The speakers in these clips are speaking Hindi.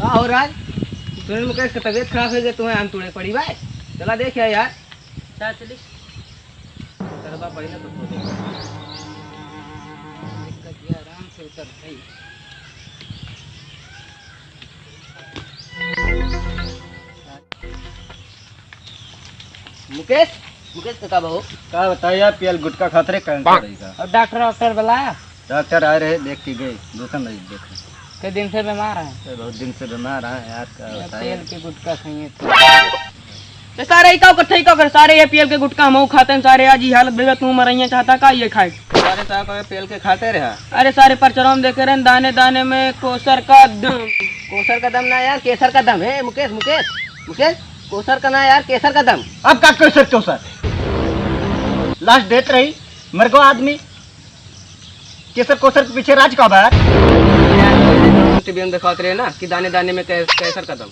का हो रहा है? सुनील मुकेश का तबीयत खराब है, तुम्हें हम तुड़े पड़ी भाई। चला देख यार। क्या चली? तेरा बाप पहले तो खोल आराम से उतर भाई। मुकेश मुकेश का बहू क्या बताइए पीएल गुटखा खाते रहे कैंसर रहेगा। और डॉक्टर बुलाया? डॉक्टर आए रहे, देख के गए, दूसरा नहीं देखे। कितने दिन से बीमार है? बहुत दिन से बीमार है यार, क्या बताइए। पीएल के गुटखा खाइए तो सारे इकाओ इकट्ठे का कर, सारे ये पीएल के गुटखा हम खाते हैं सारे। आज ही हालत बेगा तू मरैया चाहता का ये खाए? सारे साहब पीएल के खाते रहा। अरे सारे परचरों में देखे रहे, दाने दाने में कोसर का दम। कोसर का दम ना यार, केसर का दम है। मुकेश मुकेश मुकेश कोसर का ना यार, केसर का दम। अब क्या कर सकते हो सर? लास्ट डेट रही, मर गो आदमी। केसर कोसर के पीछे राज का बात। टीवी में दिखाते रहे ना कि दाने दाने में केसर का दम।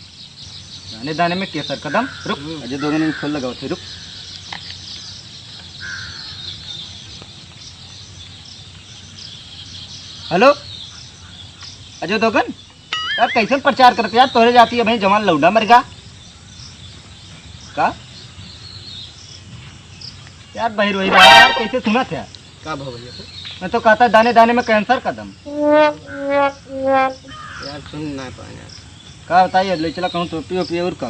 दाने दाने में केसर कदम। रुक अजय, 2 मिनट खोल लगाओ थे, रुक। हेलो अजय दोगन यार, कैसे प्रचार करते यार? तोहरे जाती है भाई, जवान लौंडा मर गया का यार? बहिर वही रहा यार, कैसे सुना था यार? का भैया मैं तो कहता दाने दाने में कैंसर कदम। यार सुन ना पाए यार। का बताइए, ले चला कहूँ तो पियो पियो और का